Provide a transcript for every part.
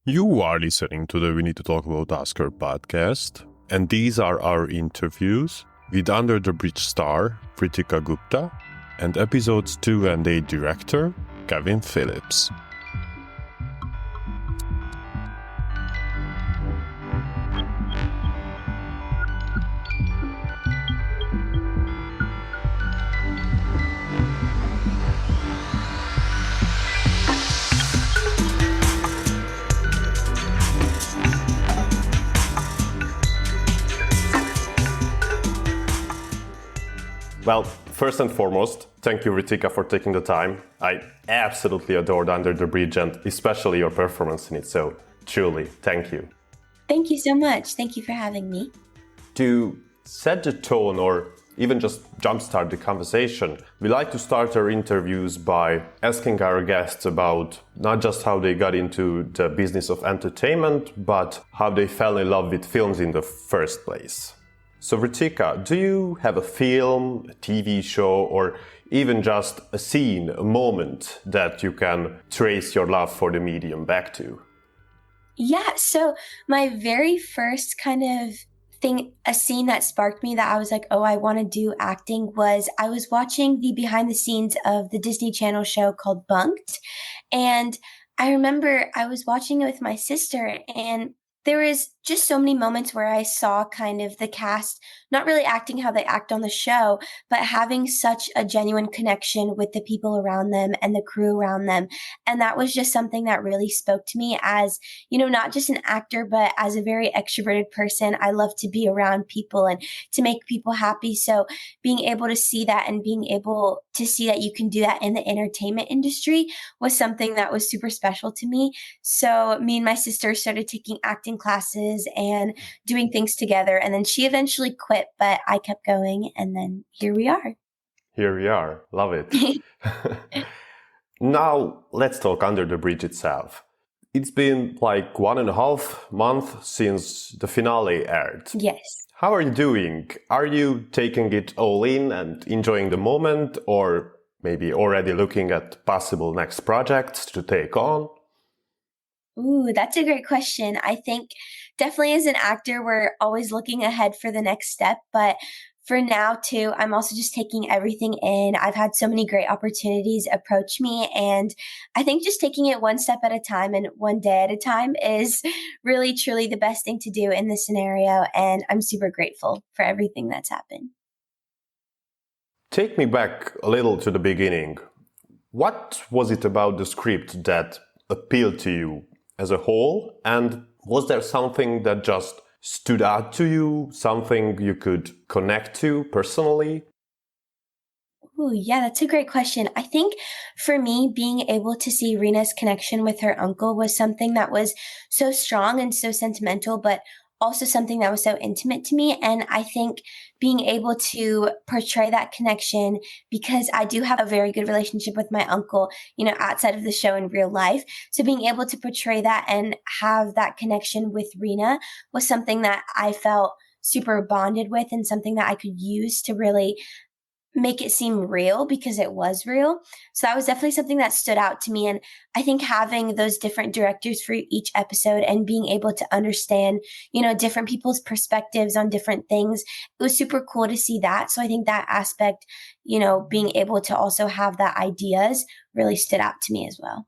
You are listening to the We Need to Talk About Oscar podcast, and these are our interviews with Under the Bridge star Vritika Gupta and episodes 2 and 8 director Kevin Phillips. Well, first and foremost, thank you, Vritika, for taking the time. I absolutely adored Under the Bridge and especially your performance in it, so truly, thank you. Thank you so much. Thank you for having me. To set the tone or even just jumpstart the conversation, we like to start our interviews by asking our guests about not just how they got into the business of entertainment, but how they fell in love with films in the first place. So Vritika, do you have a film, a TV show, or even just a scene, a moment that you can trace your love for the medium back to? Yeah, so my very first kind of thing, a scene that sparked me that I was like, oh, I want to do acting was I was watching the behind the scenes of the Disney Channel show called Bunked. And I remember I was watching it with my sister, and there was just so many moments where I saw kind of the cast not really acting how they act on the show, but having such a genuine connection with the people around them and the crew around them. And that was just something that really spoke to me as, not just an actor, but as a very extroverted person. I love to be around people and to make people happy. So being able to see that and being able to see that you can do that in the entertainment industry was something that was super special to me. So me and my sister started taking acting classes and doing things together. And then she eventually quit, but I kept going. And then here we are. Here we are. Love it. Now, let's talk Under the Bridge itself. It's been like 1.5 months since the finale aired. Yes. How are you doing? Are you taking it all in and enjoying the moment, or maybe already looking at possible next projects to take on? Ooh, that's a great question. I think definitely as an actor, we're always looking ahead for the next step. But for now, too, I'm also just taking everything in. I've had so many great opportunities approach me. And I think just taking it one step at a time and one day at a time is really, truly the best thing to do in this scenario. And I'm super grateful for everything that's happened. Take me back a little to the beginning. What was it about the script that appealed to you as a whole? And was there something that just stood out to you, something you could connect to personally? Ooh, yeah, that's a great question. I think for me, being able to see Reena's connection with her uncle was something that was so strong and so sentimental, but also something that was so intimate to me. And I think being able to portray that connection, because I do have a very good relationship with my uncle, outside of the show in real life. So being able to portray that and have that connection with Reena was something that I felt super bonded with and something that I could use to really make it seem real, because it was real. So that was definitely something that stood out to me. And I think having those different directors for each episode and being able to understand, different people's perspectives on different things, it was super cool to see that. So I think that aspect, being able to also have that ideas really stood out to me as well.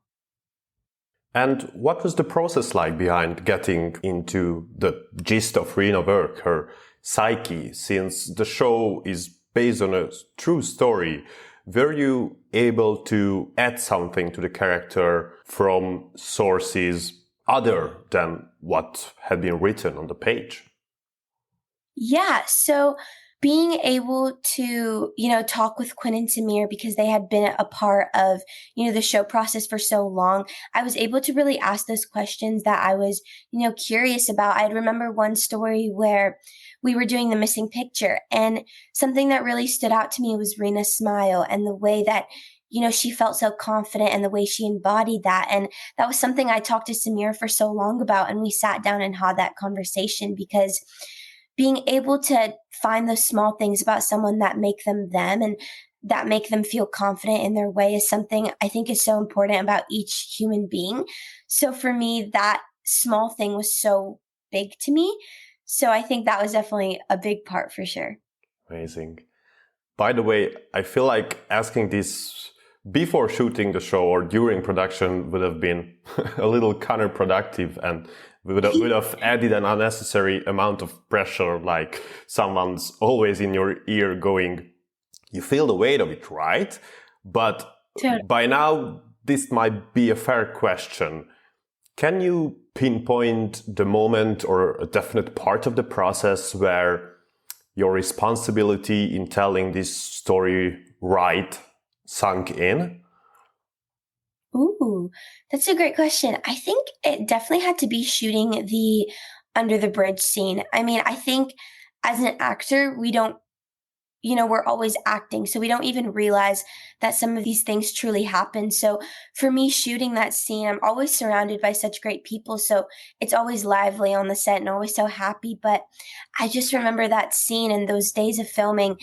And what was the process like behind getting into the gist of Reena Virk, her psyche, since the show is based on a true story? Were you able to add something to the character from sources other than what had been written on the page? Yeah. So being able to, talk with Quinn and Samir, because they had been a part of, the show process for so long, I was able to really ask those questions that I was, curious about. I remember one story where we were doing the missing picture, and something that really stood out to me was Reena's smile and the way that, she felt so confident and the way she embodied that. And that was something I talked to Samir for so long about. And we sat down and had that conversation, because being able to find those small things about someone that make them them and that make them feel confident in their way is something I think is so important about each human being. So for me, that small thing was so big to me. So I think that was definitely a big part for sure. Amazing. By the way, I feel like asking this before shooting the show or during production would have been a little counterproductive and would have added an unnecessary amount of pressure, like someone's always in your ear going, you feel the weight of it, right? But by now, this might be a fair question. Can you pinpoint the moment or a definite part of the process where your responsibility in telling this story right sunk in? Ooh, that's a great question. I think it definitely had to be shooting the under the bridge scene. I mean, I think as an actor, we don't, we're always acting. So we don't even realize that some of these things truly happen. So for me, shooting that scene, I'm always surrounded by such great people. So it's always lively on the set and always so happy. But I just remember that scene and those days of filming.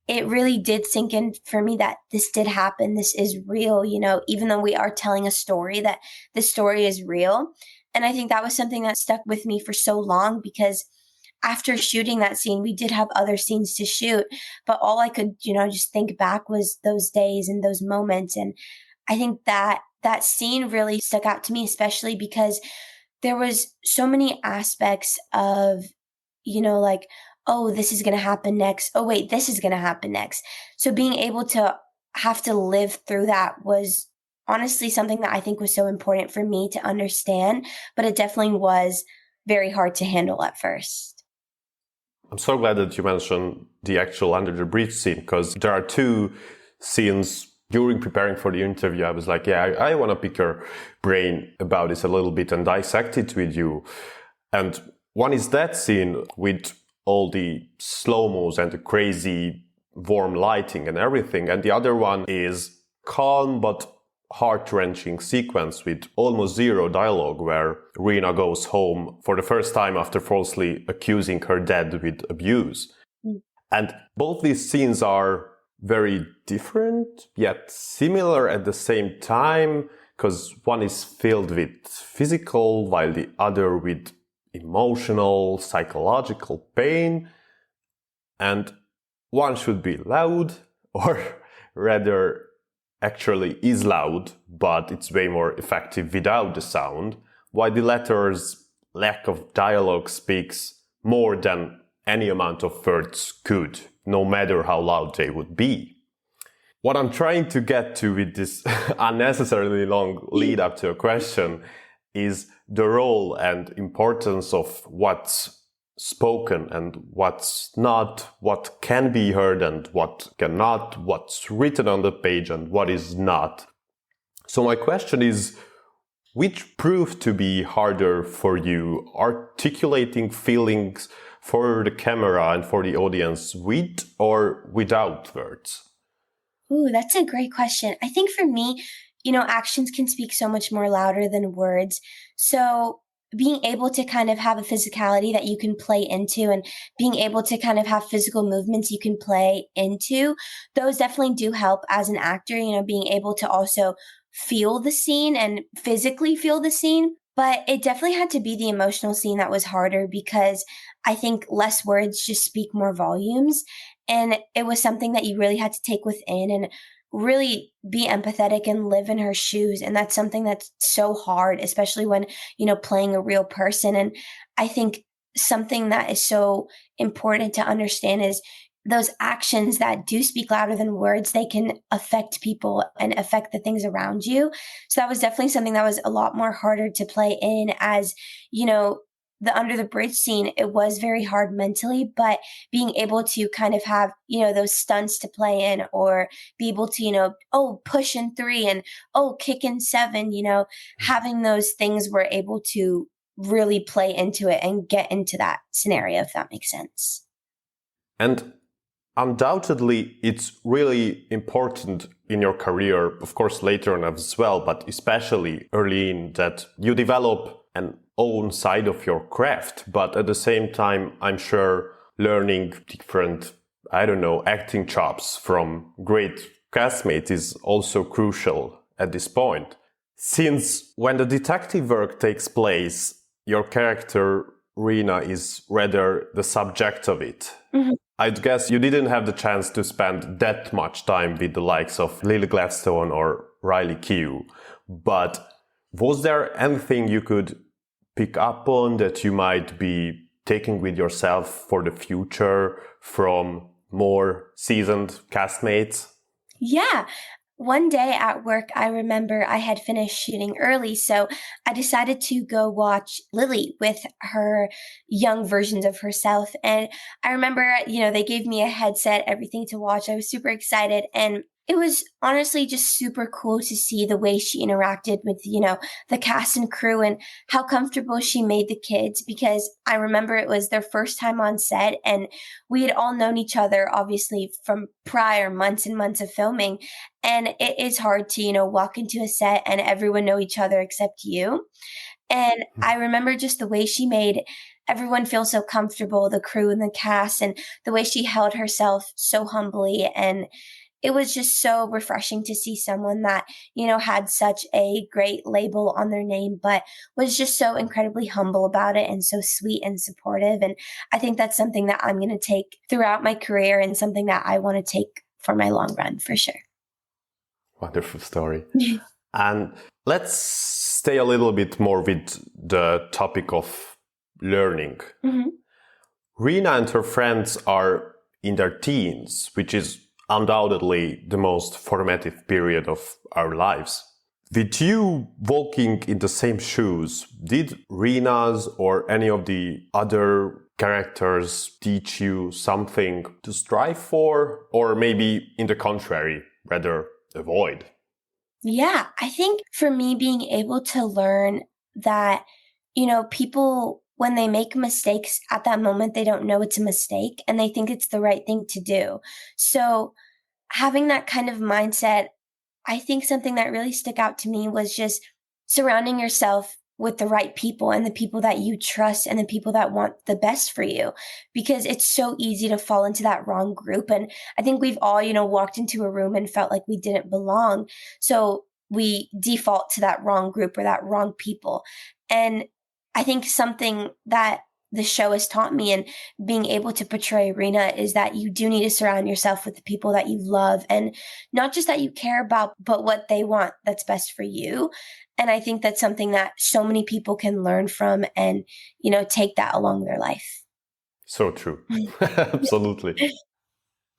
It really did sink in for me that this did happen. This is real, even though we are telling a story, that the story is real. And I think that was something that stuck with me for so long because after shooting that scene, we did have other scenes to shoot, but all I could, just think back was those days and those moments. And I think that that scene really stuck out to me, especially because there was so many aspects of, like, oh, this is going to happen next. Oh, wait, this is going to happen next. So being able to have to live through that was honestly something that I think was so important for me to understand, but it definitely was very hard to handle at first. I'm so glad that you mentioned the actual under the bridge scene, because there are two scenes during preparing for the interview. I was like, yeah, I want to pick your brain about this a little bit and dissect it with you. And one is that scene with all the slow-mos and the crazy warm lighting and everything. And the other one is calm but heart-wrenching sequence with almost zero dialogue where Reena goes home for the first time after falsely accusing her dad with abuse. And both these scenes are very different yet similar at the same time, because one is filled with physical while the other with emotional, psychological pain, and one should be loud, or rather actually is loud, but it's way more effective without the sound, while the latter's lack of dialogue speaks more than any amount of words could, no matter how loud they would be. What I'm trying to get to with this unnecessarily long lead up to a question is the role and importance of what's spoken and what's not, what can be heard and what cannot, what's written on the page and what is not. So my question is, which proved to be harder for you, articulating feelings for the camera and for the audience with or without words? Ooh, that's a great question. I think for me, actions can speak so much more louder than words. So being able to kind of have a physicality that you can play into and being able to kind of have physical movements you can play into, those definitely do help as an actor, being able to also feel the scene and physically feel the scene. But it definitely had to be the emotional scene that was harder because I think less words just speak more volumes. And it was something that you really had to take within and really be empathetic and live in her shoes. And that's something that's so hard, especially when, playing a real person. And I think something that is so important to understand is those actions that do speak louder than words, they can affect people and affect the things around you. So that was definitely something that was a lot more harder to play in as, the under the bridge scene, it was very hard mentally, but being able to kind of have, those stunts to play in or be able to, push in 3 and, kick in 7, having those things were able to really play into it and get into that scenario, if that makes sense. And undoubtedly, it's really important in your career, of course, later on as well, but especially early in, that you develop an own side of your craft. But at the same time, I'm sure learning different, acting chops from great castmates is also crucial at this point. Since when the detective work takes place, your character, Reena, is rather the subject of it. Mm-hmm. I'd guess you didn't have the chance to spend that much time with the likes of Lily Gladstone or Riley Keough. But was there anything you could pick up on that you might be taking with yourself for the future from more seasoned castmates? Yeah. One day at work, I remember I had finished shooting early, so I decided to go watch Lily with her young versions of herself. And I remember, they gave me a headset, everything to watch. I was super excited. And it was honestly just super cool to see the way she interacted with, the cast and crew and how comfortable she made the kids, because I remember it was their first time on set and we had all known each other, obviously, from prior months and months of filming. And it is hard to, walk into a set and everyone know each other except you. And I remember just the way she made everyone feel so comfortable, the crew and the cast, and the way she held herself so humbly. And it was just so refreshing to see someone that, had such a great label on their name, but was just so incredibly humble about it and so sweet and supportive. And I think that's something that I'm going to take throughout my career and something that I want to take for my long run for sure. Wonderful story. And let's stay a little bit more with the topic of learning. Mm-hmm. Reena and her friends are in their teens, which is undoubtedly the most formative period of our lives. With you walking in the same shoes, did Reena's or any of the other characters teach you something to strive for, or maybe in the contrary, rather avoid? Yeah, I think for me, being able to learn that, people, when they make mistakes at that moment, they don't know it's a mistake and they think it's the right thing to do. So having that kind of mindset, I think something that really stuck out to me was just surrounding yourself with the right people and the people that you trust and the people that want the best for you, because it's so easy to fall into that wrong group. And I think we've all, walked into a room and felt like we didn't belong. So we default to that wrong group or that wrong people. And I think something that the show has taught me and being able to portray Reena is that you do need to surround yourself with the people that you love and not just that you care about, but what they want that's best for you. And I think that's something that so many people can learn from and, take that along their life. So true. Absolutely.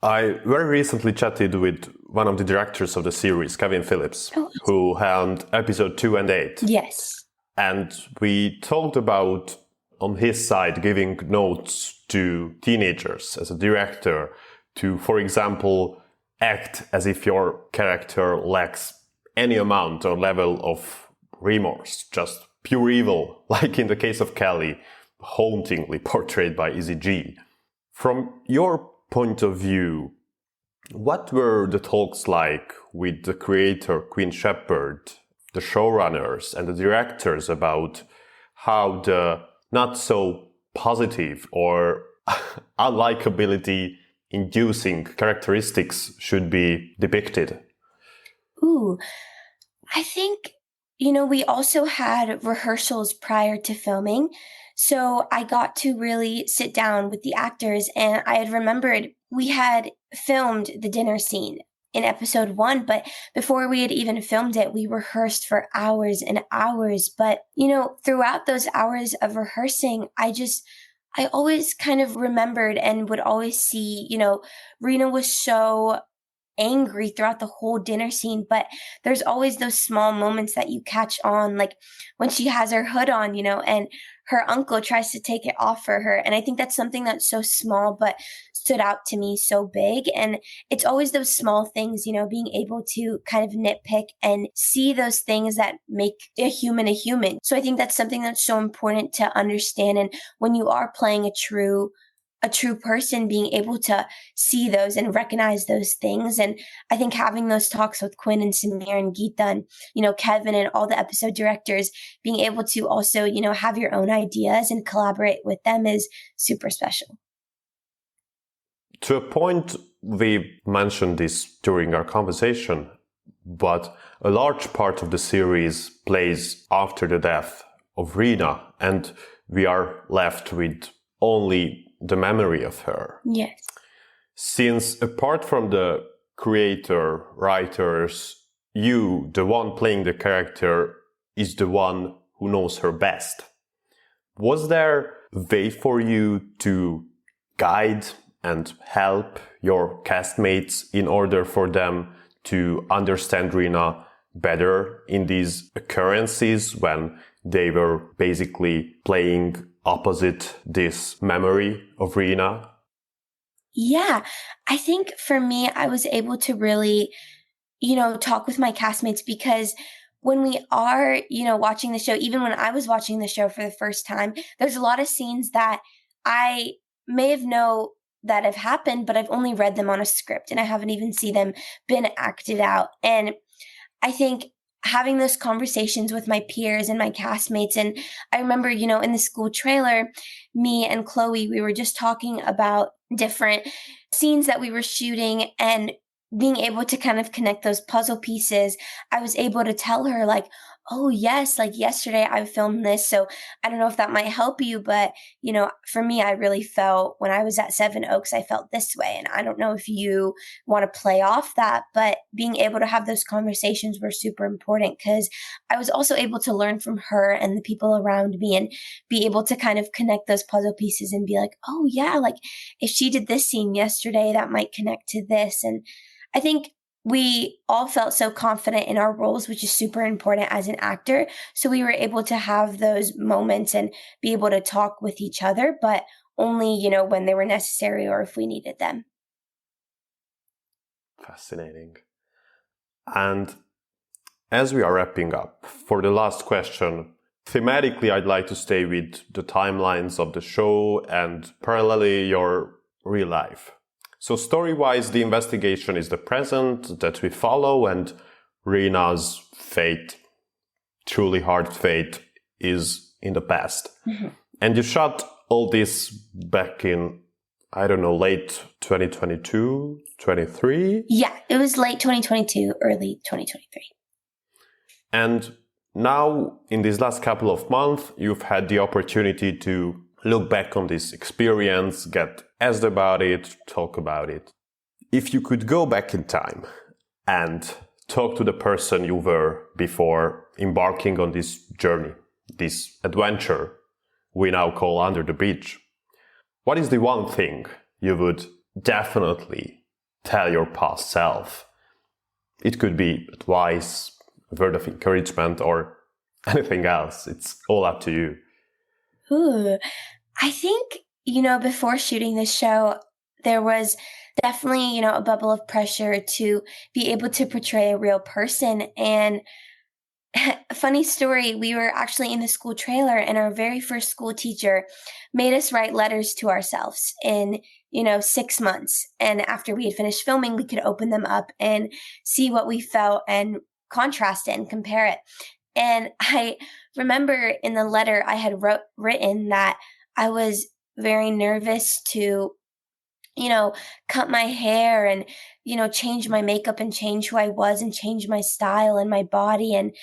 I very recently chatted with one of the directors of the series, Kevin Phillips, who helmed episode 2 and 8. Yes. And we talked about, on his side, giving notes to teenagers as a director to, for example, act as if your character lacks any amount or level of remorse, just pure evil, like in the case of Kelly, hauntingly portrayed by Izzy G. From your point of view, what were the talks like with the creator, Queen Shepherd, the showrunners and the directors about how the not so positive or unlikability inducing characteristics should be depicted? Ooh, I think, we also had rehearsals prior to filming. So I got to really sit down with the actors and I had remembered we had filmed the dinner scene in episode 1, but before we had even filmed it, we rehearsed for hours and hours. But, throughout those hours of rehearsing, I always kind of remembered and would always see, Reena was so angry throughout the whole dinner scene, but there's always those small moments that you catch on, like when she has her hood on, and her uncle tries to take it off for her. And I think that's something that's so small, but stood out to me so big. And it's always those small things, being able to kind of nitpick and see those things that make a human a human. So I think that's something that's so important to understand. And when you are playing a true person, being able to see those and recognize those things. And I think having those talks with Quinn and Samir and Geeta and, Kevin and all the episode directors, being able to also, have your own ideas and collaborate with them is super special. To a point, we mentioned this during our conversation, but a large part of the series plays after the death of Reena, and we are left with only the memory of her. Yes. Since apart from the creator, writers, you, the one playing the character, is the one who knows her best. Was there a way for you to guide and help your castmates in order for them to understand Reena better in these occurrences when they were basically playing opposite this memory of Reena? Yeah, I think for me, I was able to really, talk with my castmates because when we are, watching the show, even when I was watching the show for the first time, there's a lot of scenes that I may have know that have happened, but I've only read them on a script and I haven't even seen them been acted out. And I think having those conversations with my peers and my castmates, and I remember, in the school trailer, me and Chloe, we were just talking about different scenes that we were shooting and being able to kind of connect those puzzle pieces. I was able to tell her like, oh yes, like yesterday I filmed this. So I don't know if that might help you, but for me, I really felt when I was at Seven Oaks, I felt this way. And I don't know if you want to play off that, but being able to have those conversations were super important because I was also able to learn from her and the people around me and be able to kind of connect those puzzle pieces and be like, oh yeah, like if she did this scene yesterday, that might connect to this. And I think we all felt so confident in our roles, which is super important as an actor. So we were able to have those moments and be able to talk with each other, but only, when they were necessary or if we needed them. Fascinating. And as we are wrapping up, for the last question, thematically, I'd like to stay with the timelines of the show and parallelly your real life. So story-wise, the investigation is the present that we follow, and Reena's fate, truly hard fate, is in the past. Mm-hmm. And you shot all this back in, I don't know, late 2022, 23? Yeah, it was late 2022, early 2023. And now, in these last couple of months, you've had the opportunity to look back on this experience, get asked about it, talk about it. If you could go back in time and talk to the person you were before embarking on this journey, this adventure we now call Under the Bridge, what is the one thing you would definitely tell your past self? It could be advice, a word of encouragement, or anything else. It's all up to you. Ooh, I think, before shooting this show, there was definitely, a bubble of pressure to be able to portray a real person. And funny story, we were actually in the school trailer and our very first school teacher made us write letters to ourselves in, 6 months. And after we had finished filming, we could open them up and see what we felt and contrast it and compare it. And I remember in the letter I had written that I was very nervous to, cut my hair and, change my makeup and change who I was and change my style and my body. And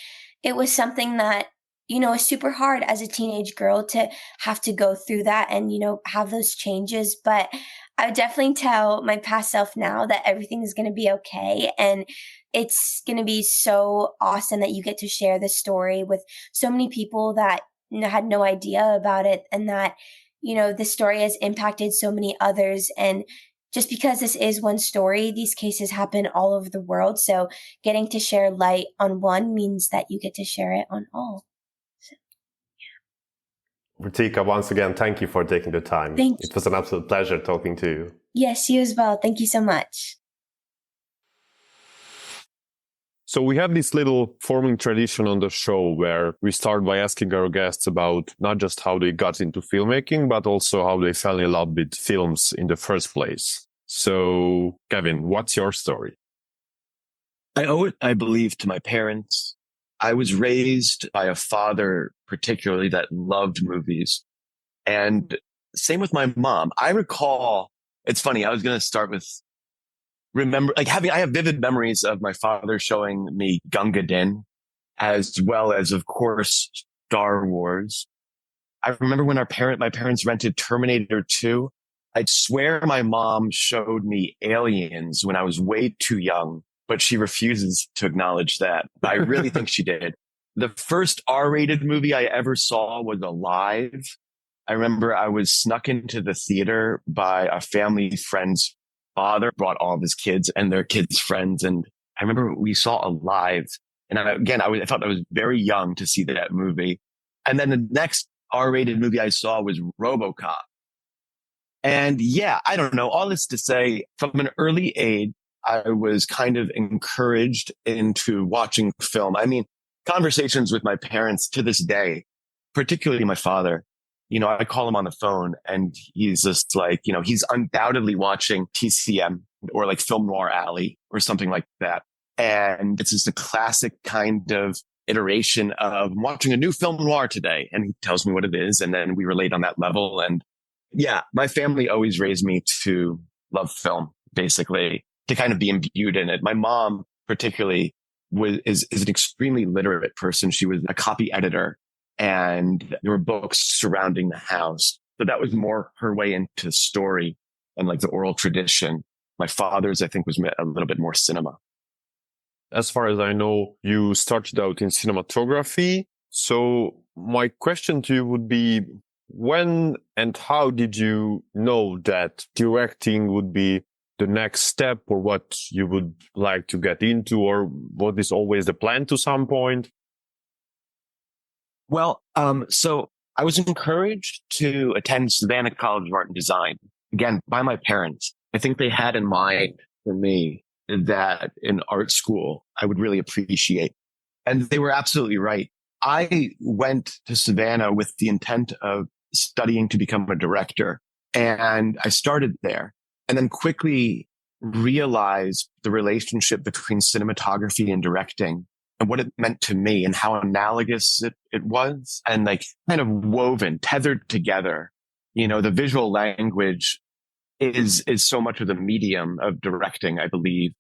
it was something that, was super hard as a teenage girl to have to go through that and, have those changes. But I would definitely tell my past self now that everything is going to be okay. And it's going to be so awesome that you get to share this story with so many people that had no idea about it and that, this story has impacted so many others. And just because this is one story, these cases happen all over the world. So getting to share light on one means that you get to share it on all. So, yeah. Vritika, once again, thank you for taking the time. Thank you. It was an absolute pleasure talking to you. Yes, you as well. Thank you so much. So we have this little forming tradition on the show where we start by asking our guests about not just how they got into filmmaking, but also how they fell in love with films in the first place. So, Kevin, what's your story? I owe it, I believe, to my parents. I was raised by a father, particularly, that loved movies. And same with my mom. I recall, it's funny, I was going to start with I have vivid memories of my father showing me Gunga Din, as well as, of course, Star Wars. I remember when my parents rented Terminator 2. I'd swear my mom showed me Aliens when I was way too young, but she refuses to acknowledge that. But I really think she did. The first R-rated movie I ever saw was Alive. I remember I was snuck into the theater by a family friend's father, brought all of his kids and their kids' friends. And I remember we saw Alive. And I thought I was very young to see that movie. And then the next R-rated movie I saw was RoboCop. And yeah, I don't know. All this to say, from an early age, I was kind of encouraged into watching film. I mean, conversations with my parents to this day, particularly my father, I call him on the phone and he's just like, he's undoubtedly watching TCM or like Film Noir Alley or something like that. And it's just a classic kind of iteration of I'm watching a new film noir today. And he tells me what it is. And then we relate on that level. And yeah, my family always raised me to love film, basically, to kind of be imbued in it. My mom particularly is an extremely literate person. She was a copy editor and there were books surrounding the house. So that was more her way into story and like the oral tradition. My father's, I think, was a little bit more cinema. As far as I know, you started out in cinematography. So my question to you would be, when and how did you know that directing would be the next step or what you would like to get into, or what is always the plan to some point? Well, so I was encouraged to attend Savannah College of Art and Design, again, by my parents. I think they had in mind for me that in art school, I would really appreciate. And they were absolutely right. I went to Savannah with the intent of studying to become a director. And I started there and then quickly realized the relationship between cinematography and directing and what it meant to me and how analogous it was and like kind of woven, tethered together. The visual language is so much of the medium of directing, I believe.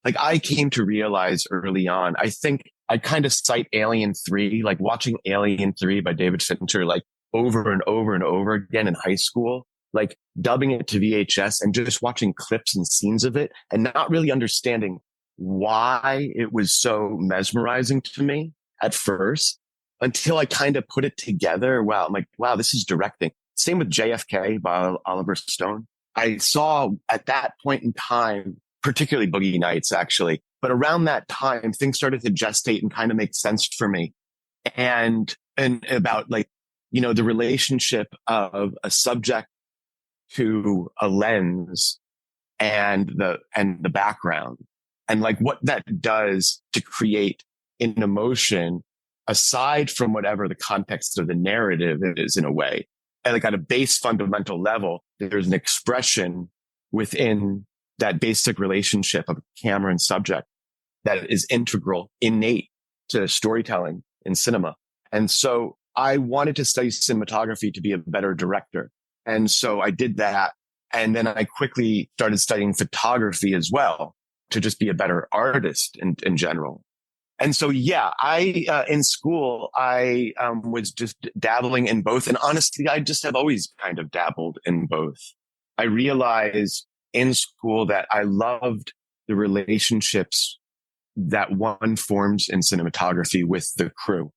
Like I came to realize early on, I think I kind of cite Alien 3, like watching Alien 3 by David Fincher, like over and over and over again in high school, like dubbing it to VHS and just watching clips and scenes of it and not really understanding why it was so mesmerizing to me at first until I kind of put it together. Wow. I'm like, wow, this is directing. Same with JFK by Oliver Stone. I saw at that point in time, particularly Boogie Nights, actually, but around that time, things started to gestate and kind of make sense for me. And about like, the relationship of a subject to a lens and the background and like what that does to create an emotion aside from whatever the context of the narrative is in a way. And like at a base fundamental level, there's an expression within that basic relationship of camera and subject that is integral, innate to storytelling in cinema. And so I wanted to study cinematography to be a better director. And so I did that. And then I quickly started studying photography as well to just be a better artist in general. And so, yeah, in school, I was just dabbling in both. And honestly, I just have always kind of dabbled in both. I realized in school that I loved the relationships that one forms in cinematography with the crew.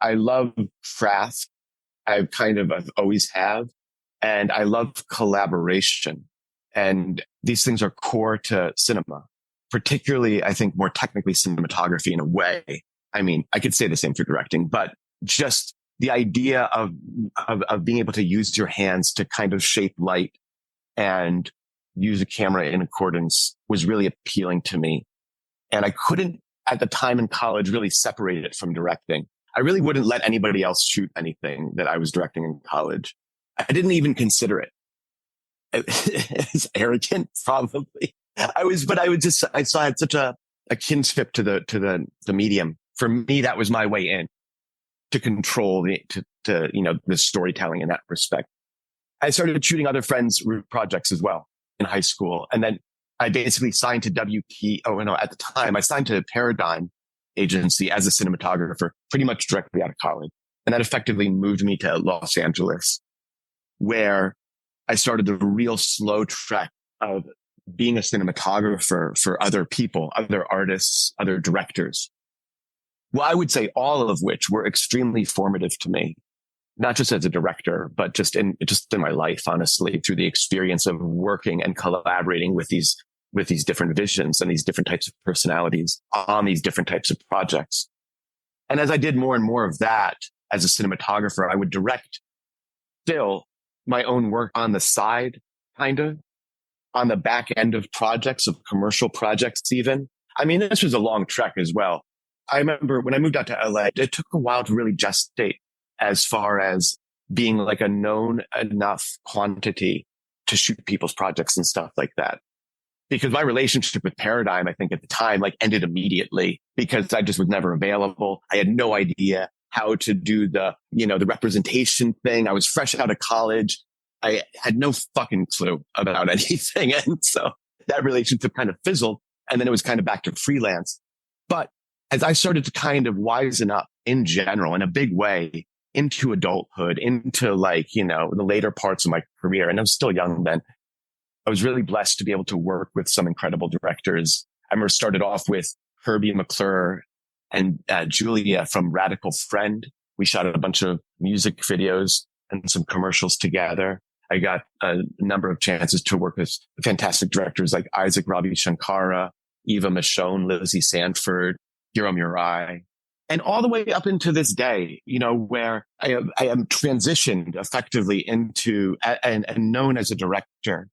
I love craft. I've always have. And I love collaboration. And these things are core to cinema. Particularly, I think more technically cinematography in a way. I mean, I could say the same for directing, but just the idea of being able to use your hands to kind of shape light and use a camera in accordance was really appealing to me. And I couldn't at the time in college really separate it from directing. I really wouldn't let anybody else shoot anything that I was directing in college. I didn't even consider it. It's arrogant, probably. I saw I had such a kinship to the medium. For me, that was my way in to control the storytelling in that respect. I started shooting other friends' projects as well in high school. And then I basically signed to at the time I signed to Paradigm Agency as a cinematographer pretty much directly out of college. And that effectively moved me to Los Angeles, where I started the real slow trek of being a cinematographer for other people, other artists, other directors. Well, I would say all of which were extremely formative to me, not just as a director, but just in my life, honestly, through the experience of working and collaborating with these different visions and these different types of personalities on these different types of projects. And as I did more and more of that as a cinematographer, I would direct still my own work on the side, kind of on the back end of projects, of commercial projects even. I mean, this was a long trek as well. I remember when I moved out to LA, it took a while to really gestate as far as being like a known enough quantity to shoot people's projects and stuff like that. Because my relationship with Paradigm, I think at the time, like ended immediately because I just was never available. I had no idea how to do the representation thing. I was fresh out of college. I had no fucking clue about anything. And so that relationship kind of fizzled. And then it was kind of back to freelance. But as I started to kind of wisen up in general, in a big way, into adulthood, into the later parts of my career, and I was still young then, I was really blessed to be able to work with some incredible directors. I remember started off with Herbie McClure and Julia from Radical Friend. We shot a bunch of music videos and some commercials together. I got a number of chances to work with fantastic directors like Isaac Ravi Shankara, Eva Michonne, Lizzie Sanford, Hiro Murai, and all the way up into this day, where I am transitioned effectively into and known as a director,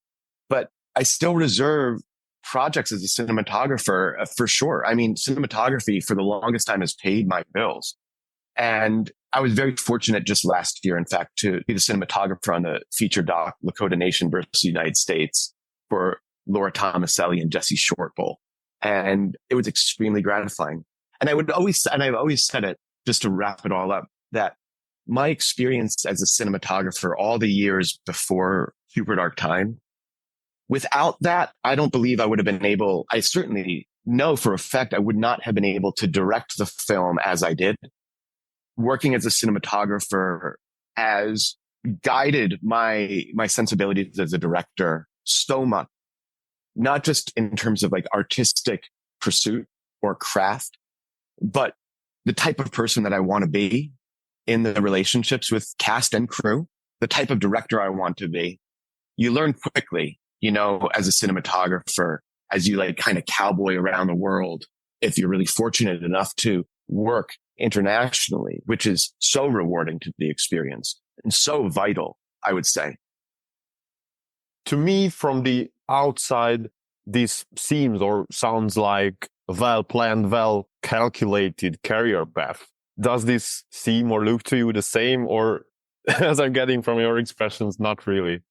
but I still reserve projects as a cinematographer for sure. I mean, cinematography for the longest time has paid my bills. And I was very fortunate just last year, in fact, to be the cinematographer on the feature doc, Lakota Nation versus United States, for Laura Tomaselli and Jesse Shortbull. And it was extremely gratifying. And I've always said it, just to wrap it all up, that my experience as a cinematographer all the years before Super Dark Time, without that, I don't believe I would have been able, I certainly know for a fact I would not have been able to direct the film as I did. Working as a cinematographer has guided my sensibilities as a director so much, not just in terms of like artistic pursuit or craft, but the type of person that I want to be in the relationships with cast and crew, the type of director I want to be. You learn quickly, as a cinematographer, as you like kind of cowboy around the world, if you're really fortunate enough to work internationally, which is so rewarding to the experience and so vital, I would say. To me, from the outside, this seems or sounds like a well-planned, well-calculated career path. Does this seem or look to you the same, or as I'm getting from your expressions, not really?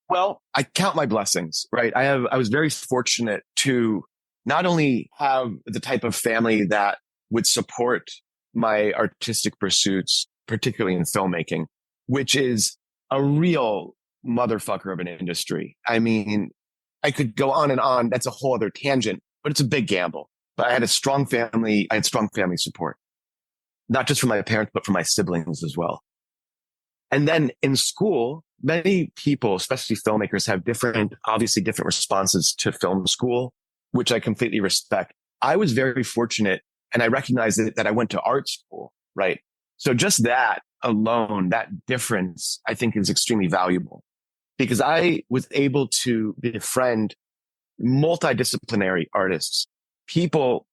Well, I count my blessings, right? I was very fortunate to not only have the type of family that would support my artistic pursuits, particularly in filmmaking, which is a real motherfucker of an industry. I mean, I could go on and on. That's a whole other tangent, but it's a big gamble. But I had strong family support, not just from my parents, but from my siblings as well. And then in school, many people, especially filmmakers, have obviously different responses to film school, which I completely respect. I was very fortunate, and I recognize that I went to art school, right? So just that alone, that difference, I think is extremely valuable, because I was able to befriend multidisciplinary artists, people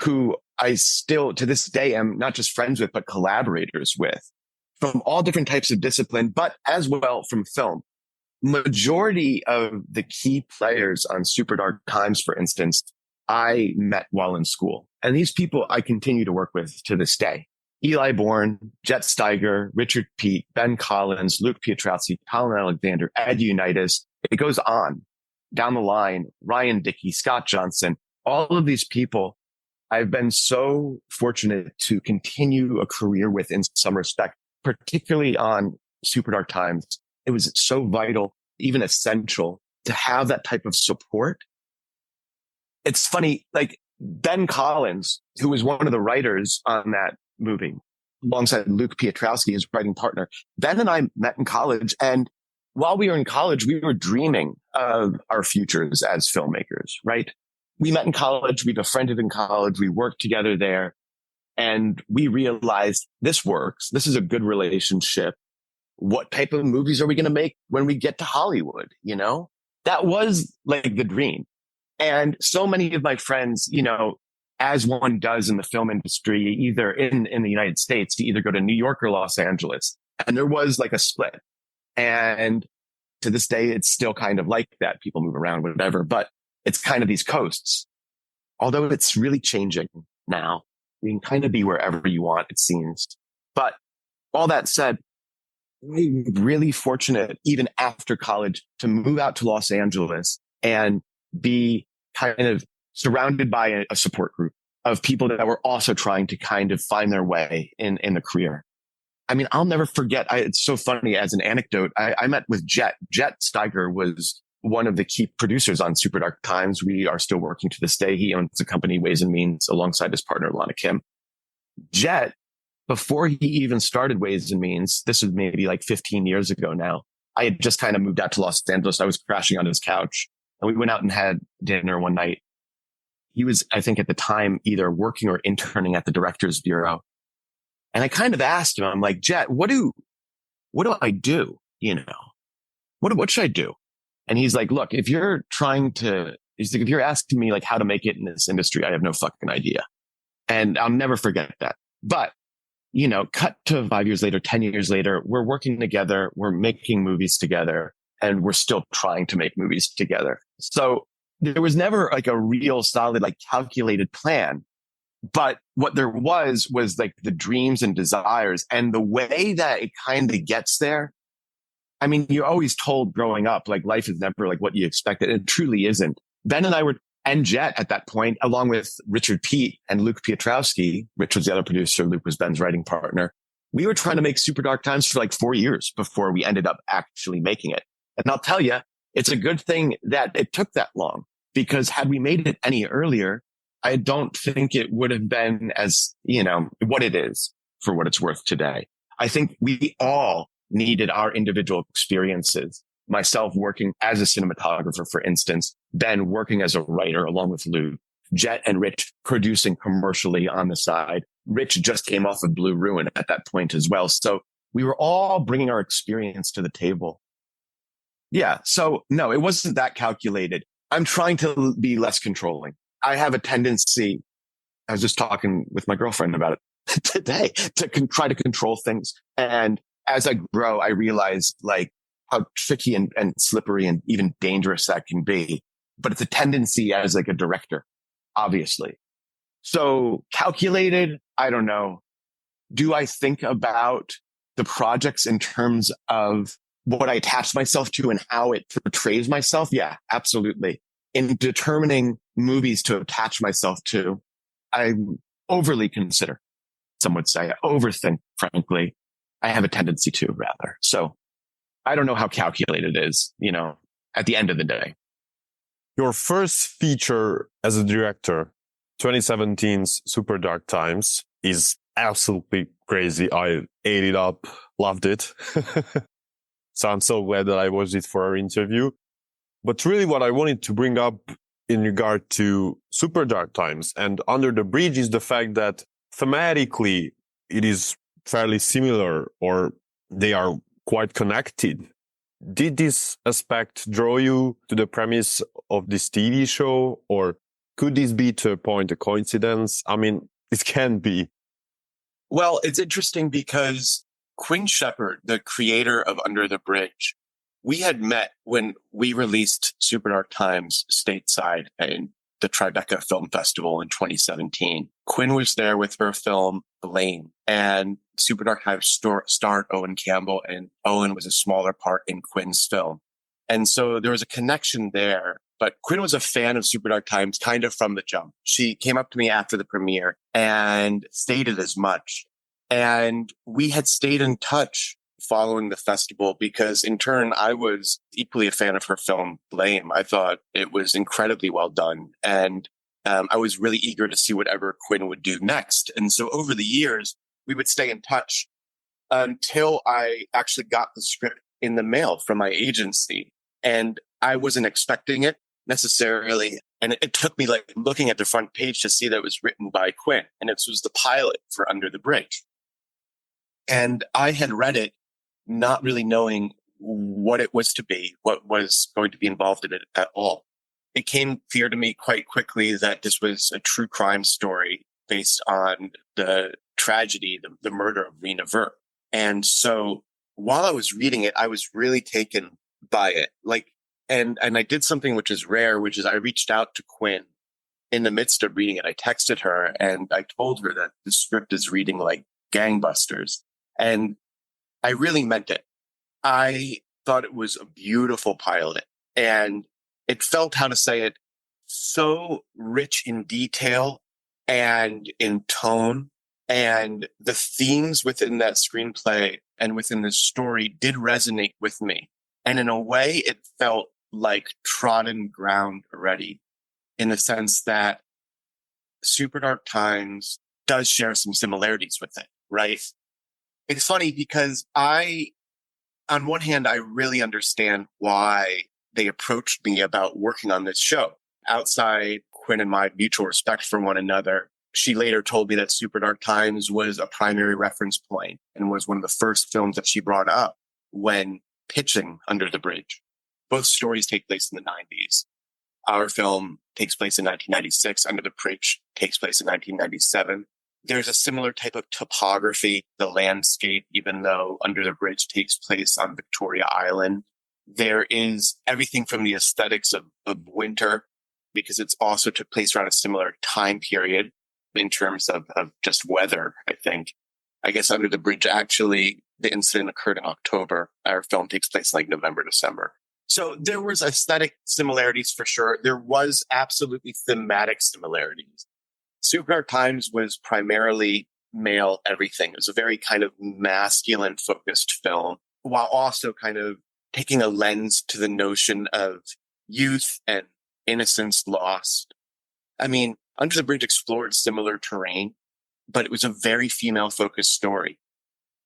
who I still to this day am not just friends with, but collaborators with, from all different types of discipline, but as well from film. Majority of the key players on Super Dark Times, for instance, I met while in school. And these people I continue to work with to this day. Eli Bourne, Jet Steiger, Richard Peete, Ben Collins, Luke Pietrowski, Colin Alexander, Ed Unitas. It goes on down the line. Ryan Dickey, Scott Johnson, all of these people I've been so fortunate to continue a career with in some respect, particularly on Super Dark Times. It was so vital, even essential, to have that type of support. It's funny, like Ben Collins, who was one of the writers on that movie, alongside Luke Piotrowski, his writing partner. Ben and I met in college, and while we were in college, we were dreaming of our futures as filmmakers, right? We met in college, we befriended in college, we worked together there, and we realized this works. This is a good relationship. What type of movies are we going to make when we get to Hollywood? You know, that was like the dream. And so many of my friends, you know, as one does in the film industry, either in the United States, to either go to New York or Los Angeles. And there was like a split. And to this day, it's still kind of like that. People move around, whatever, but it's kind of these coasts. Although it's really changing now. You can kind of be wherever you want, it seems. But all that said, I'm really fortunate, even after college, to move out to Los Angeles and be kind of surrounded by a support group of people that were also trying to kind of find their way in the career. I mean, I'll never forget. It's so funny as an anecdote. I met with Jet. Jet Steiger was one of the key producers on Super Dark Times. We are still working to this day. He owns the company Ways and Means alongside his partner, Lana Kim. Jet, before he even started Ways and Means, this was maybe like 15 years ago now. I had just kind of moved out to Los Angeles. I was crashing on his couch and we went out and had dinner one night. He was, I think at the time, either working or interning at the Directors Bureau. And I kind of asked him, I'm like, Jet, what do I do? You know, what should I do? And he's like, look, if you're asking me like how to make it in this industry, I have no fucking idea. And I'll never forget that. But, you know, cut to 5 years later, 10 years later, we're working together. We're making movies together and we're still trying to make movies together. So there was never like a real solid, like calculated plan. But what there was like the dreams and desires and the way that it kind of gets there. I mean, you're always told growing up, like life is never like what you expected. It truly isn't. Ben and I were, and Jet at that point, along with Richard Pete and Luke Piotrowski. Rich was the other producer. Luke was Ben's writing partner. We were trying to make Super Dark Times for like 4 years before we ended up actually making it. And I'll tell you, it's a good thing that it took that long, because had we made it any earlier, I don't think it would have been as, you know, what it is for what it's worth today. I think we all needed our individual experiences. Myself working as a cinematographer, for instance, Ben working as a writer along with Luke, Jet and Rich producing commercially on the side. Rich just came off of Blue Ruin at that point as well. So we were all bringing our experience to the table. Yeah. So no, it wasn't that calculated. I'm trying to be less controlling. I have a tendency, I was just talking with my girlfriend about it today, to try to control things. And as I grow, I realize like how tricky and slippery and even dangerous that can be. But it's a tendency as like a director, obviously. So calculated, I don't know. Do I think about the projects in terms of what I attach myself to and how it portrays myself? Yeah, absolutely. In determining movies to attach myself to, I overly consider, some would say, I overthink, frankly. I have a tendency to, rather. So I don't know how calculated it is, you know, at the end of the day. Your first feature as a director, 2017's Super Dark Times, is absolutely crazy. I ate it up, loved it. So I'm so glad that I watched it for our interview. But really what I wanted to bring up in regard to Super Dark Times and Under the Bridge is the fact that thematically it is fairly similar, or they are quite connected. Did this aspect draw you to the premise of this TV show, or could this be to a point a coincidence? I mean, it can be. Well, it's interesting because Quinn Shepard, the creator of Under the Bridge, we had met when we released Super Dark Times stateside in the Tribeca Film Festival in 2017. Quinn was there with her film Blame, and Super Dark Times starred Owen Campbell, and Owen was a smaller part in Quinn's film. And so there was a connection there. But Quinn was a fan of Super Dark Times kind of from the jump. She came up to me after the premiere and stated as much. And we had stayed in touch following the festival because in turn, I was equally a fan of her film Blame. I thought it was incredibly well done. And I was really eager to see whatever Quinn would do next. And so over the years, we would stay in touch until I actually got the script in the mail from my agency. And I wasn't expecting it necessarily. And it took me like looking at the front page to see that it was written by Quinn. And it was the pilot for Under the Bridge. And I had read it not really knowing what it was to be, what was going to be involved in it at all. It came clear to me quite quickly that this was a true crime story based on the tragedy, the murder of Reena Virk. And so while I was reading it, I was really taken by it. And I did something which is rare, which is I reached out to Quinn in the midst of reading it. I texted her and I told her that the script is reading like gangbusters. And I really meant it. I thought it was a beautiful pilot, and it felt, how to say it, so rich in detail and in tone. And the themes within that screenplay and within the story did resonate with me. And in a way, it felt like trodden ground already, in the sense that Super Dark Times does share some similarities with it, right? It's funny because on one hand, I really understand why they approached me about working on this show. Outside Quinn and my mutual respect for one another, she later told me that Super Dark Times was a primary reference point and was one of the first films that she brought up when pitching Under the Bridge. Both stories take place in the 90s. Our film takes place in 1996. Under the Bridge takes place in 1997. There's a similar type of topography, the landscape, even though Under the Bridge takes place on Victoria Island. There is everything from the aesthetics of winter, because it's also took place around a similar time period in terms of just weather, I think. I guess Under the Bridge, actually, the incident occurred in October. Our film takes place like November, December. So there was aesthetic similarities for sure. There was absolutely thematic similarities. Super Dark Times was primarily male everything. It was a very kind of masculine focused film, while also kind of taking a lens to the notion of youth and innocence lost. I mean, Under the Bridge explored similar terrain, but it was a very female focused story.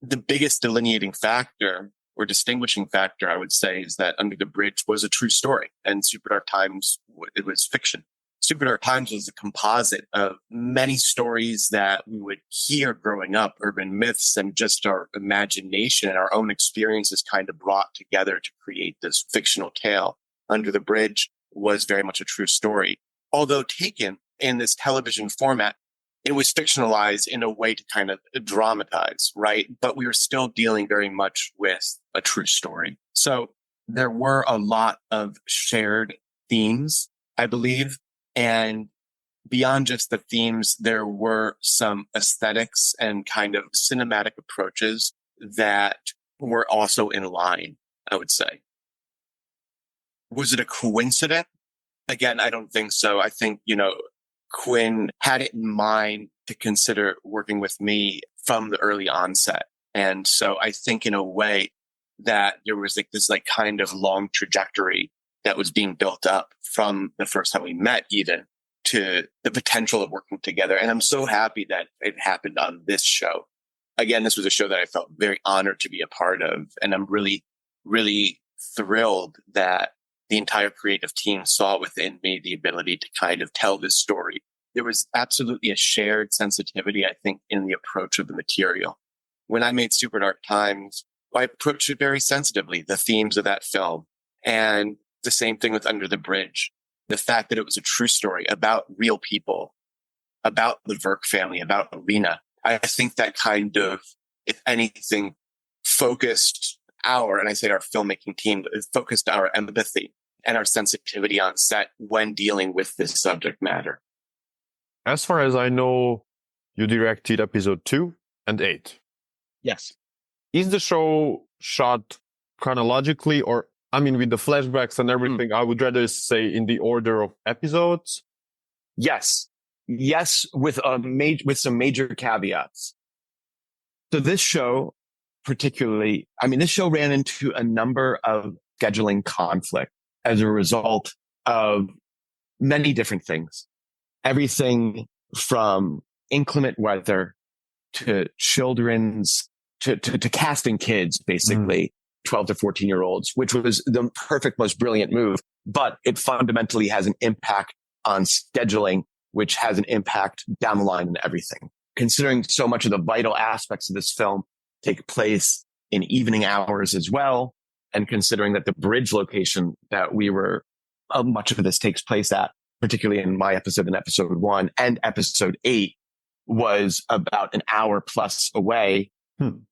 The biggest delineating factor or distinguishing factor, I would say, is that Under the Bridge was a true story and Super Dark Times, it was fiction. Super Dark Times was a composite of many stories that we would hear growing up, urban myths, and just our imagination and our own experiences kind of brought together to create this fictional tale. Under the Bridge was very much a true story. Although taken in this television format, it was fictionalized in a way to kind of dramatize, right? But we were still dealing very much with a true story. So there were a lot of shared themes, I believe. And beyond just the themes, there were some aesthetics and kind of cinematic approaches that were also in line, I would say. Was it a coincidence? Again, I don't think so. I think, Quinn had it in mind to consider working with me from the early onset. And so I think in a way that there was this kind of long trajectory that was being built up from the first time we met even to the potential of working together. And I'm so happy that it happened on this show. Again, this was a show that I felt very honored to be a part of. And I'm really, really thrilled that the entire creative team saw within me the ability to kind of tell this story. There was absolutely a shared sensitivity, I think, in the approach of the material. When I made Super Dark Times, I approached it very sensitively, the themes of that film. And the same thing with Under the Bridge. The fact that it was a true story about real people, about the Virk family, about Reena. I think that kind of, if anything, focused our filmmaking team, focused our empathy and our sensitivity on set when dealing with this subject matter. As far as I know, you directed episode 2 and 8. Yes. Is the show shot chronologically, or with the flashbacks and everything, I would rather say in the order of episodes? Yes, with some major caveats. So this show, particularly, this show ran into a number of scheduling conflict as a result of many different things. Everything from inclement weather to casting kids, basically 12 to 14-year-olds, which was the perfect, most brilliant move. But it fundamentally has an impact on scheduling, which has an impact down the line and everything. Considering so much of the vital aspects of this film take place in evening hours as well, and considering that the bridge location that much of this takes place at, particularly in my episode in episode 1 and episode 8, was about an hour plus away,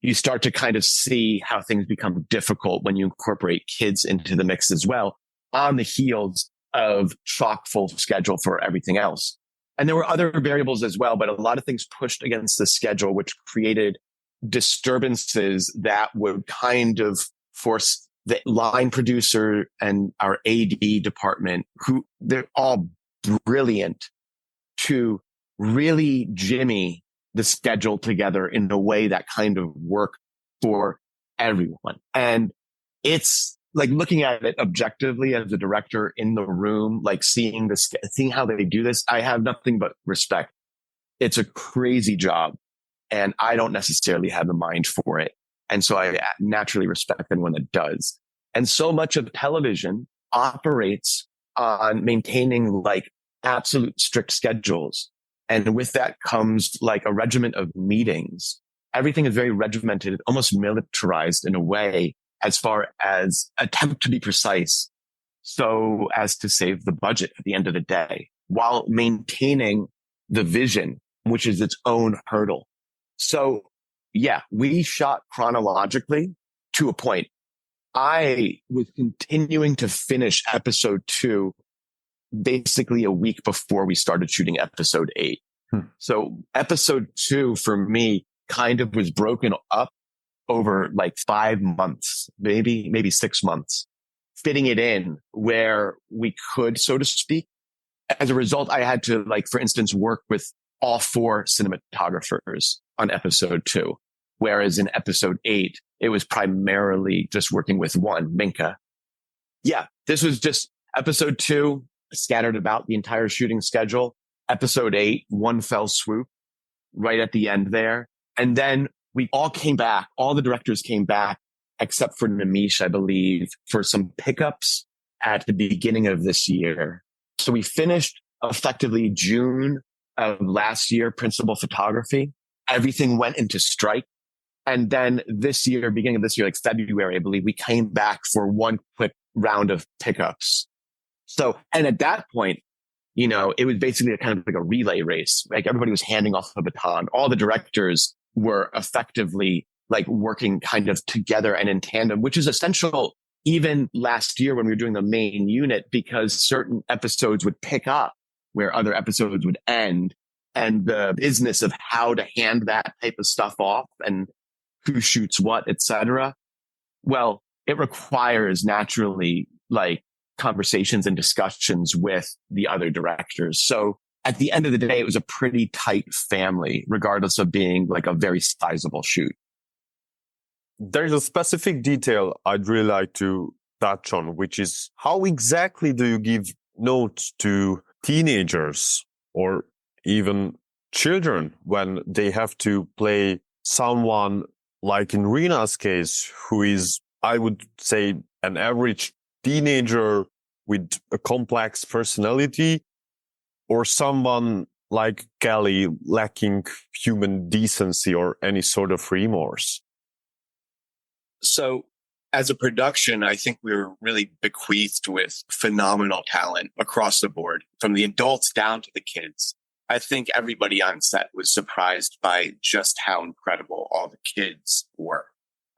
you start to kind of see how things become difficult when you incorporate kids into the mix as well, on the heels of chock full schedule for everything else. And there were other variables as well, but a lot of things pushed against the schedule, which created disturbances that would kind of force the line producer and our AD department, who they're all brilliant, to really jimmy the schedule together in a way that kind of worked for everyone. And it's like looking at it objectively as a director in the room, like seeing how they do this, I have nothing but respect. It's a crazy job, and I don't necessarily have the mind for it. And so I naturally respect anyone that does. And so much of television operates on maintaining like absolute strict schedules. And with that comes like a regiment of meetings. Everything is very regimented, almost militarized in a way, as far as attempt to be precise so as to save the budget at the end of the day, while maintaining the vision, which is its own hurdle. So yeah, we shot chronologically to a point. I was continuing to finish episode 2 basically a week before we started shooting episode 8. So episode 2 for me kind of was broken up over like 5 months, maybe 6 months, fitting it in where we could, so to speak. As a result, I had to, like, for instance, work with all 4 cinematographers on episode 2. Whereas in episode 8, it was primarily just working with one, Minka. Yeah, this was just episode 2 scattered about the entire shooting schedule. Episode 8, one fell swoop right at the end there. And then we all came back. All the directors came back, except for Namish, I believe, for some pickups at the beginning of this year. So we finished effectively June of last year, principal photography. Everything went into strike. And then this year, beginning of this year, like February, I believe, we came back for one quick round of pickups. So, and at that point, you know, it was basically a kind of like a relay race. Like everybody was handing off a baton. All the directors were effectively like working kind of together and in tandem, which is essential even last year when we were doing the main unit, because certain episodes would pick up where other episodes would end, and the business of how to hand that type of stuff off and who shoots what, etc. Well, it requires naturally like conversations and discussions with the other directors. So at the end of the day, it was a pretty tight family, regardless of being like a very sizable shoot. There's a specific detail I'd really like to touch on, which is how exactly do you give notes to teenagers or even children when they have to play someone like in Reena's case, who is, I would say, an average teenager with a complex personality, or someone like Kelly lacking human decency or any sort of remorse? So as a production, I think we were really bequeathed with phenomenal talent across the board, from the adults down to the kids. I think everybody on set was surprised by just how incredible all the kids were.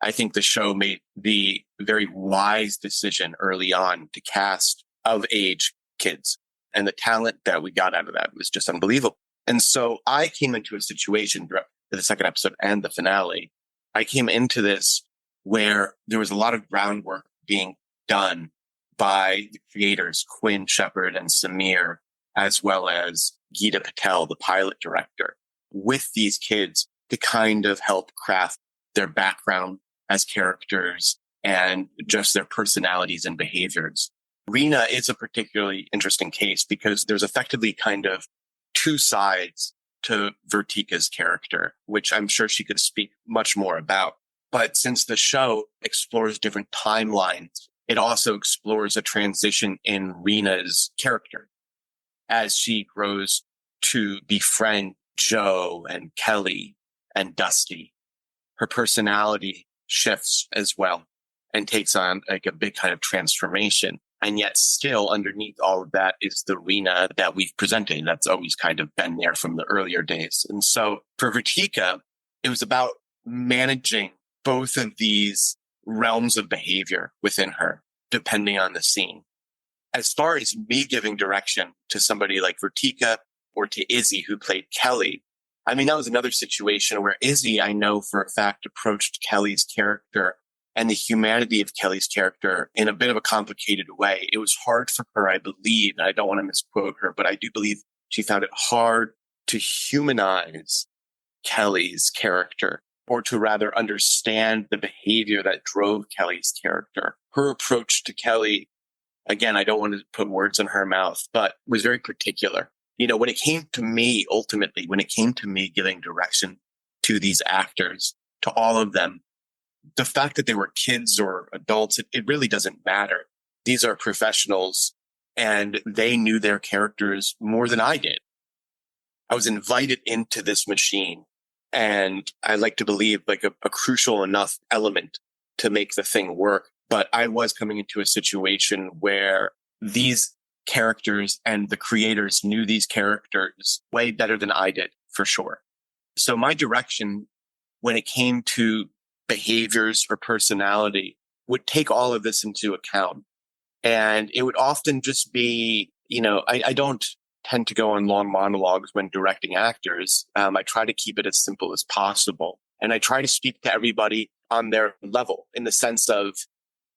I think the show made the very wise decision early on to cast of age kids, and the talent that we got out of that was just unbelievable. And so I came into a situation for the second episode and the finale. I came into this where there was a lot of groundwork being done by the creators, Quinn Shepard and Samir, as well as Geeta Patel, the pilot director, with these kids to kind of help craft their background as characters and just their personalities and behaviors. Reena is a particularly interesting case because there's effectively kind of two sides to Vertika's character, which I'm sure she could speak much more about. But since the show explores different timelines, it also explores a transition in Reena's character as she grows to befriend Joe and Kelly and Dusty. Her personality shifts as well and takes on like a big kind of transformation. And yet still underneath all of that is the Reena that we've presented. That's always kind of been there from the earlier days. And so for Vritika, it was about managing both of these realms of behavior within her, depending on the scene. As far as me giving direction to somebody like Vritika or to Izzy, who played Kelly, I mean, that was another situation where Izzy, I know for a fact, approached Kelly's character and the humanity of Kelly's character in a bit of a complicated way. It was hard for her, I believe, and I don't want to misquote her, but I do believe she found it hard to humanize Kelly's character, or to rather understand the behavior that drove Kelly's character. Her approach to Kelly, again, I don't want to put words in her mouth, but was very particular. You know, when it came to me, ultimately, when it came to me giving direction to these actors, to all of them, the fact that they were kids or adults, it really doesn't matter. These are professionals and they knew their characters more than I did. I was invited into this machine, and I like to believe like a crucial enough element to make the thing work. But I was coming into a situation where these characters and the creators knew these characters way better than I did, for sure. So my direction when it came to behaviors or personality would take all of this into account. And it would often just be, you know, I don't tend to go on long monologues when directing actors. I try to keep it as simple as possible. And I try to speak to everybody on their level in the sense of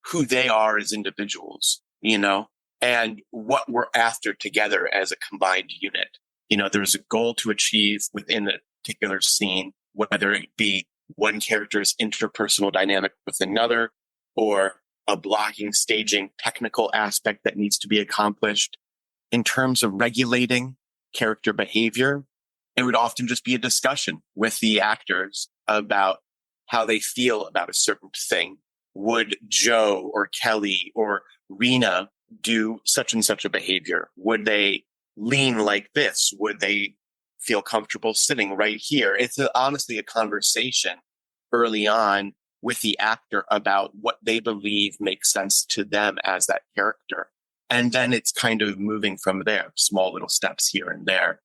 who they are as individuals, you know, and what we're after together as a combined unit. You know, there's a goal to achieve within a particular scene, whether it be one character's interpersonal dynamic with another, or a blocking, staging, technical aspect that needs to be accomplished. In terms of regulating character behavior, it would often just be a discussion with the actors about how they feel about a certain thing. Would Joe or Kelly or Reena do such and such a behavior? Would they lean like this? Would they feel comfortable sitting right here? It's honestly a conversation early on with the actor about what they believe makes sense to them as that character. And then it's kind of moving from there, small little steps here and there.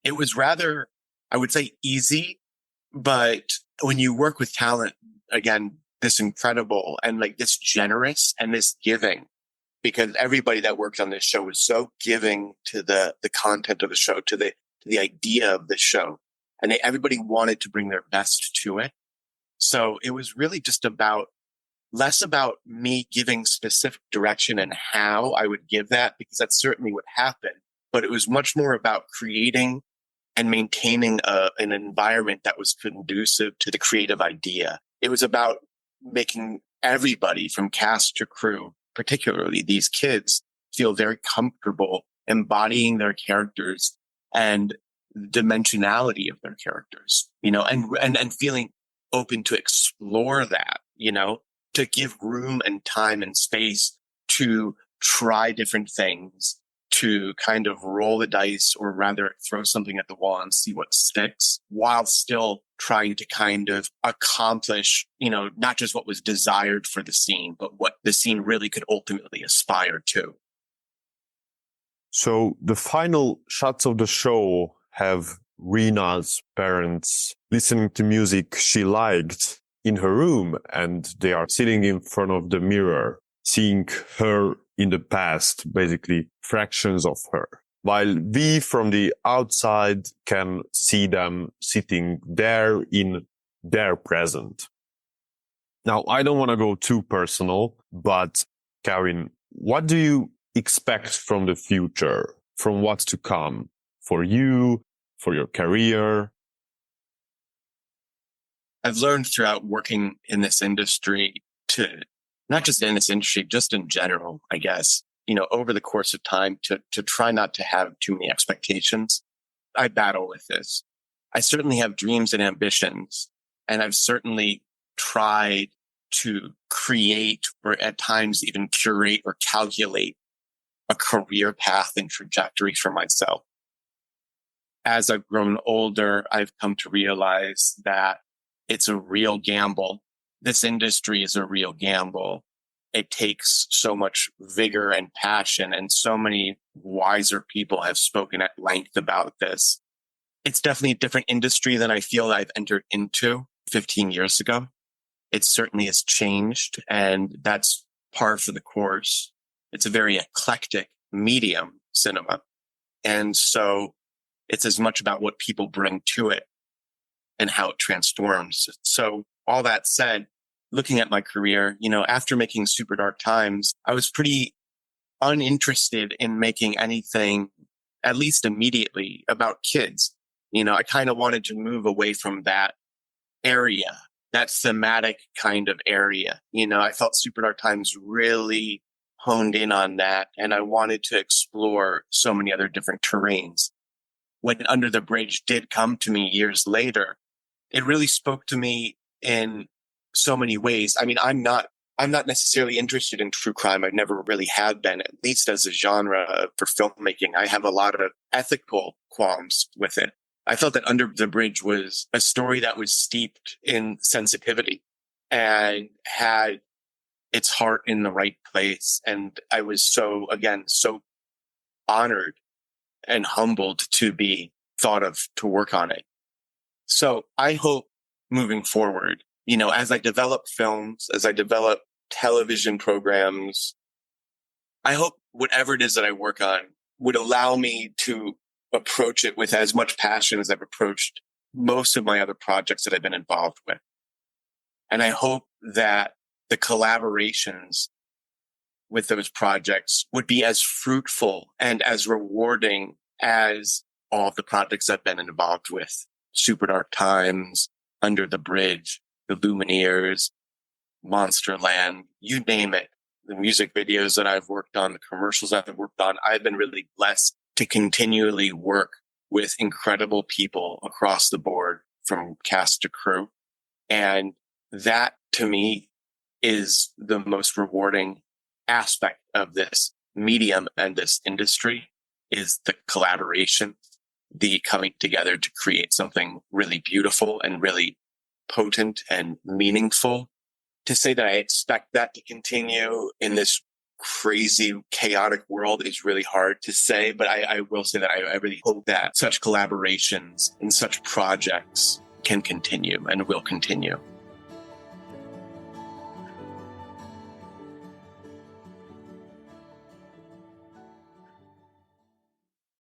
It was rather, I would say, easy, but when you work with talent, again, this incredible and like this generous and this giving, because everybody that worked on this show was so giving to the content of the show, to the idea of the show. And everybody wanted to bring their best to it. So it was really just less about me giving specific direction and how I would give that, because that's certainly what happened. But it was much more about creating and maintaining an environment that was conducive to the creative idea. It was about making everybody from cast to crew, particularly these kids, feel very comfortable embodying their characters and dimensionality of their characters, you know, and feeling open to explore that, you know, to give room and time and space to try different things, to kind of roll the dice, or rather throw something at the wall and see what sticks, while still trying to kind of accomplish, you know, not just what was desired for the scene, but what the scene really could ultimately aspire to. So the final shots of the show have Reena's parents listening to music she liked in her room, and they are sitting in front of the mirror, seeing her in the past, basically fractions of her. While we from the outside can see them sitting there in their present. Now, I don't want to go too personal, but Kevin, what do you expect from the future, from what's to come for you, for your career? I've learned throughout working in this industry to, not just in this industry, just in general, I guess, you know, over the course of time to try not to have too many expectations. I battle with this. I certainly have dreams and ambitions, and I've certainly tried to create or at times even curate or calculate a career path and trajectory for myself. As I've grown older, I've come to realize that it's a real gamble. This industry is a real gamble. It takes so much vigor and passion, and so many wiser people have spoken at length about this. It's definitely a different industry than I feel I've entered into 15 years ago. It certainly has changed, and that's par for the course. It's a very eclectic medium, cinema. And so it's as much about what people bring to it and how it transforms. So all that said, looking at my career, after making Super Dark Times, I was pretty uninterested in making anything, at least immediately, about kids. I kind of wanted to move away from that area, that thematic kind of area. I felt Super Dark Times really honed in on that, and I wanted to explore so many other different terrains. When Under the Bridge did come to me years later, it really spoke to me in so many ways. I mean, I'm not necessarily interested in true crime. I never really have been, at least as a genre for filmmaking. I have a lot of ethical qualms with it. I felt that Under the Bridge was a story that was steeped in sensitivity and had its heart in the right place. And I was so honored and humbled to be thought of to work on it. So I hope moving forward, as I develop films, as I develop television programs, I hope whatever it is that I work on would allow me to approach it with as much passion as I've approached most of my other projects that I've been involved with. And I hope that the collaborations with those projects would be as fruitful and as rewarding as all of the projects I've been involved with. Super Dark Times, Under the Bridge, The Lumineers, Monsterland, you name it. The music videos that I've worked on, the commercials I've worked on, I've been really blessed to continually work with incredible people across the board from cast to crew. And that to me is the most rewarding aspect of this medium and this industry, is the collaboration, the coming together to create something really beautiful and really potent and meaningful. To say that I expect that to continue in this crazy, chaotic world is really hard to say, but I will say that I really hope that such collaborations and such projects can continue and will continue.